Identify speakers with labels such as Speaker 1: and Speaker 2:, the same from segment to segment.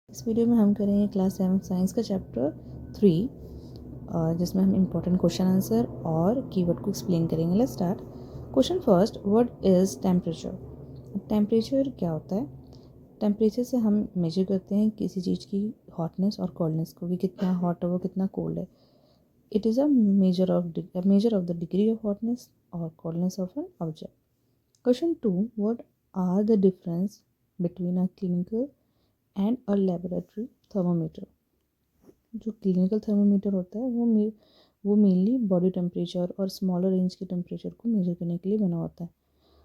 Speaker 1: इस वीडियो में हम करेंगे क्लास 7 साइंस का चैप्टर 3 जिसमें हम इम्पोर्टेंट क्वेश्चन आंसर और कीवर्ड को एक्सप्लेन करेंगे। Let's start. Question first, what is temperature? Temperature क्या होता है? टेम्परेचर से हम मेजर करते हैं किसी चीज़ की हॉटनेस और कोल्डनेस को, कि कितना हॉट है वो कितना कोल्ड है। It is a measure of the degree of hotness और coldness of an object. Question 2, what are the difference between a clinical and a laboratory thermometer? जो क्लिनिकल थर्मोमीटर होता है वो मेनली बॉडी टेम्परेचर और smaller range के temperature को measure करने के लिए बना होता है।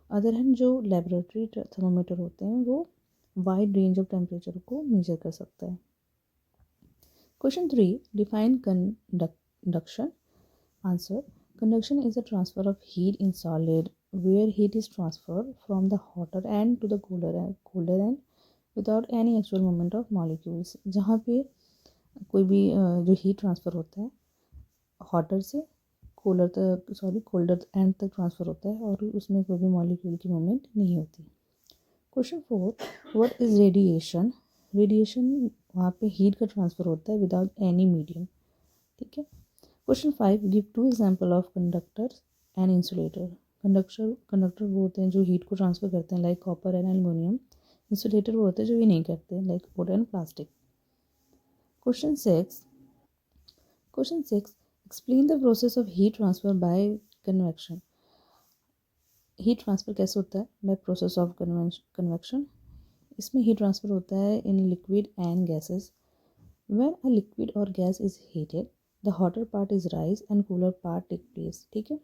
Speaker 1: अदर हैंड जो लेबोरेटरी थर्मोमीटर होते हैं वो वाइड रेंज ऑफ टेम्परेचर को मेजर कर सकता है। Question 3, define conduction. Answer, conduction is a transfer of heat in solid where heat is transferred from the hotter end to the colder end without any actual movement of molecules। जहाँ पे कोई भी जो heat transfer होता है hotter से colder and तक transfer होता है और उसमें कोई भी मॉलिक्यूल की मूवमेंट नहीं होती। Question 4, what is radiation? Radiation वहाँ पे हीट का ट्रांसफ़र होता है विदाउट एनी मीडियम। ठीक है। Question 5, give 2 example of conductors and insulator. Conductor वो होते हैं जो हीट को ट्रांसफ़र करते हैं, like copper and aluminium. Insulator वो होते हैं जो ये नहीं करते, like would and plastic. Question 6, explain the process of heat transfer bye convection. Heat transfer कैसे होता है? By process of convection. इसमें हीट ट्रांसफ़र होता है in liquid and gases. When a liquid और gas is heated the hotter part is rise and cooler part take place. ठीक है।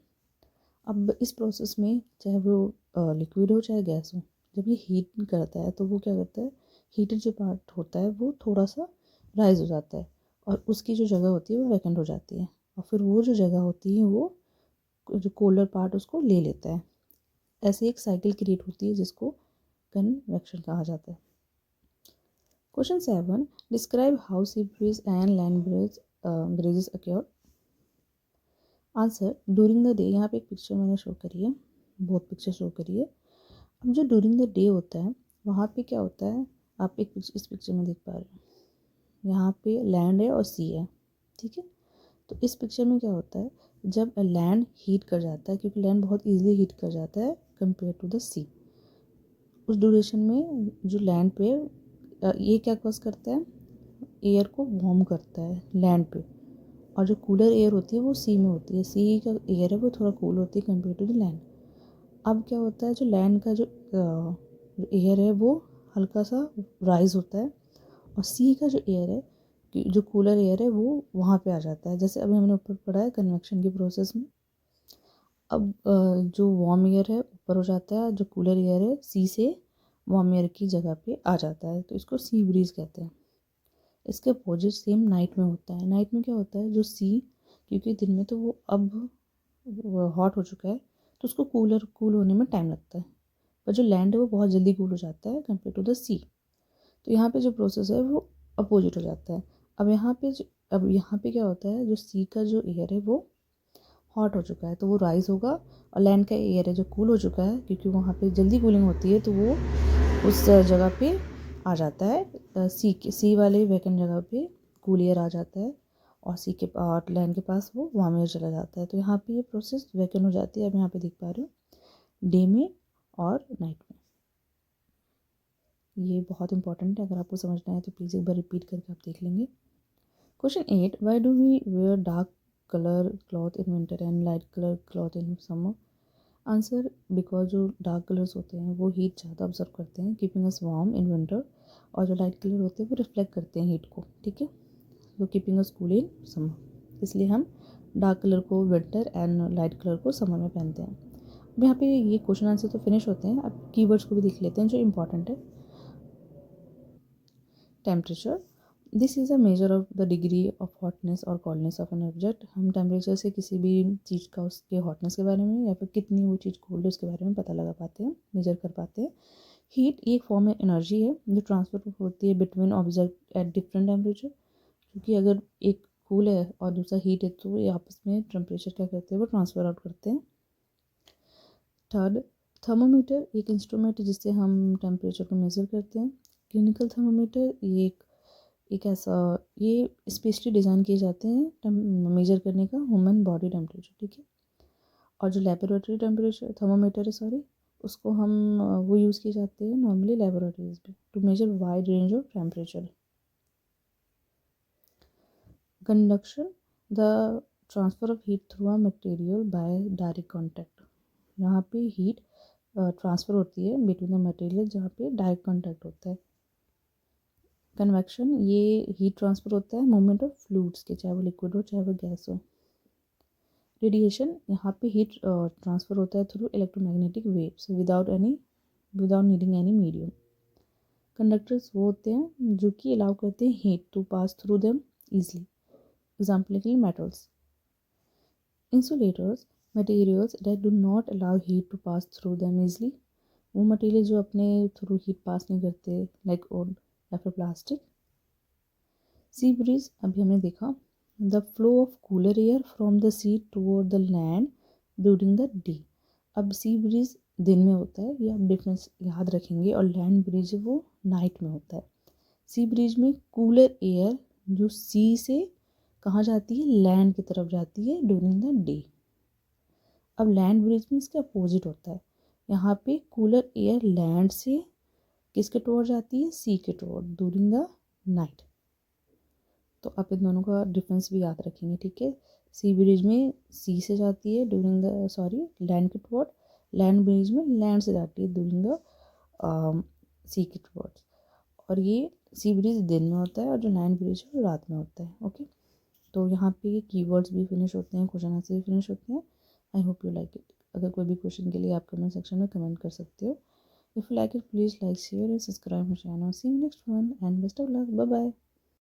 Speaker 1: अब इस प्रोसेस में चाहे वो लिक्विड हो चाहे गैस हो, जब ये हीट करता है तो वो क्या करता है, हीटेड जो पार्ट होता है वो थोड़ा सा राइज हो जाता है और उसकी जो जगह होती है वो वैकेंट हो जाती है और फिर वो जो जगह होती है वो जो कोल्डर पार्ट उसको ले लेता है। ऐसे एक साइकिल क्रिएट होती है जिसको कन्वेक्शन कहा जाता है। Question 7, describe how sea breeze and land bridges acquire. Answer, during the day. यहाँ पे एक पिक्चर मैंने शो करी है, बहुत पिक्चर शो करी है। अब जो ड्यूरिंग द डे होता है वहाँ पे क्या होता है, आप इस पिक्चर में देख पा रहे हो, यहाँ पे लैंड है और सी है। ठीक है। तो इस पिक्चर में क्या होता है, जब लैंड हीट कर जाता है, क्योंकि लैंड बहुत ईजिली हीट कर जाता है कंपेयर टू द सी, उस ड्यूरेशन में जो लैंड पे ये क्या कॉज करता है, एयर को वार्म करता है लैंड पे, और जो कूलर एयर होती है वो सी में होती है। सी का एयर है वो थोड़ा कूल होती है कंपेयर टू द लैंड। अब क्या होता है, जो लैंड का जो एयर है वो हल्का सा राइज होता है और सी का जो एयर है, जो कूलर एयर है वो वहाँ पे आ जाता है। जैसे अभी हमने ऊपर पढ़ा है कन्वेक्शन की प्रोसेस में। अब जो वार्म एयर है ऊपर हो जाता है, जो कूलर एयर है सी से वार्म एयर की जगह पे आ जाता है, तो इसको सी ब्रीज कहते हैं। इसके अपोजिट सेम नाइट में होता है। नाइट में क्या होता है, जो सी, क्योंकि दिन में तो वो अब हॉट हो चुका है तो उसको कूल होने में टाइम लगता है, पर जो लैंड है वो बहुत जल्दी कूल हो जाता है कंपेयर टू द सी। तो यहाँ पे जो प्रोसेस है वो अपोजिट हो जाता है। अब यहाँ पे क्या होता है, जो सी का जो एयर है वो हॉट हो चुका है तो वो राइज होगा, और लैंड का एयर है जो कूल हो चुका है क्योंकि वहाँ पे जल्दी कूलिंग होती है तो वो उस जगह पे आ जाता है, सी वाले वैकेंट जगह पे कूल एयर आ जाता है और सी के और लैंड के पास वो वार्म एयर चला जाता है। तो यहाँ पे ये प्रोसेस वैकेंट हो जाती है। अब यहाँ पे देख पा रहे हो डे में और नाइट में। ये बहुत इंपॉर्टेंट है, अगर आपको समझना है तो प्लीज़ एक बार रिपीट करके आप देख लेंगे। Question 8, why do we wear dark colour cloth in winter and light colour cloth in summer? Answer, because जो डार्क कलर्स होते हैं वो हीट ज़्यादा ऑब्जर्व करते हैं, keeping us warm in winter, और जो लाइट कलर होते हैं वो रिफ्लेक्ट करते हैं हीट को। ठीक है। तो keeping us cool in summer, इसलिए हम डार्क कलर को विंटर एंड लाइट कलर को समर में पहनते हैं। अब यहाँ पे ये क्वेश्चन आंसर तो फिनिश होते हैं, अब कीवर्ड्स को भी देख लेते हैं जो इंपॉर्टेंट है। Temperature, this is a measure of the degree of hotness और कोल्डनेस ऑफ एन ऑब्जेक्ट। हम टेम्परेचर से किसी भी चीज़ का उसके हॉटनेस के बारे में या फिर कितनी वो चीज़ कोल्ड है उसके बारे में पता लगा पाते हैं, मेजर कर पाते हैं। हीट एक फॉर्म में एनर्जी है जो ट्रांसफर होती है between object at different temperature, क्योंकि अगर एक कूल है और दूसरा हीट है तो ये आपस में टेम्परेचर क्या करते हैं, वो ट्रांसफर आउट करते हैं। थर्ड, थर्मोमीटर एक इंस्ट्रूमेंट है जिससे हम टेम्परेचर को मेज़र करते हैं। क्लिनिकल थर्मोमीटर ये एक एक ऐसा, ये स्पेशली डिज़ाइन किए जाते हैं मेजर करने का ह्यूमन बॉडी टेम्परेचर, ठीक है। और जो लेबोरेटरी टेम्परेचर थर्मामीटर है, सॉरी, उसको हम वो यूज़ किए जाते हैं नॉर्मली लेबोरेटरीज में to measure wide range of temperature. Conduction, the transfer of heat through a material by direct contact. यहाँ पे हीट ट्रांसफ़र होती है बिटवीन द मटेरियल जहाँ पे डायरेक्ट कॉन्टैक्ट होता है। कन्वेक्शन, ये हीट ट्रांसफ़र होता है मूवमेंट ऑफ फ्लूइड्स के, चाहे वो लिक्विड हो चाहे वो गैस हो। रेडिएशन, यहाँ पे हीट ट्रांसफ़र होता है through electromagnetic waves without needing any medium. Conductors वो होते हैं जो कि अलाउ करते हैं heat to pass through them easily, example के लिए metals. Insulators, materials that do not allow heat to pass through them easily, वो मटेरियल जो अपने थ्रू हीट पास नहीं करते, लाइक वुड या फिर प्लास्टिक। सी ब्रीज, अभी हमने देखा, the flow of cooler air from the sea toward the land during the day. अब सी ब्रीज दिन में होता है, ये आप डिफरेंस याद रखेंगे, और लैंड ब्रीज वो नाइट में होता है। सी ब्रीज में कूलर एयर जो सी से कहाँ जाती है, लैंड की तरफ जाती है ड्यूरिंग द डे। अब लैंड ब्रीज में इसके अपोजिट होता है, यहाँ पे कूलर एयर लैंड से किसके टुवर्ड जाती है, सी के टुवर्ड ड्यूरिंग द नाइट। तो आप इन दोनों का डिफरेंस भी याद रखेंगे, ठीक है। सी ब्रिज में सी से जाती है ड्यूरिंग द लैंड के टुवर्ड, लैंड ब्रिज में लैंड से जाती है ड्यूरिंग द सी के टुवर्ड्स। और ये सी ब्रिज दिन में होता है और जो लैंड ब्रिज है वो रात में होता है, ओके। तो यहाँ पे कीवर्ड्स भी फिनिश होते हैं, क्वेश्चन आंसर भी फिनिश होते हैं। I hope you like it. अगर कोई भी क्वेश्चन के लिए आप कमेंट सेक्शन में कमेंट कर सकते हो। If you like it please like share and subscribe my channel. See you next one and best of luck, bye bye.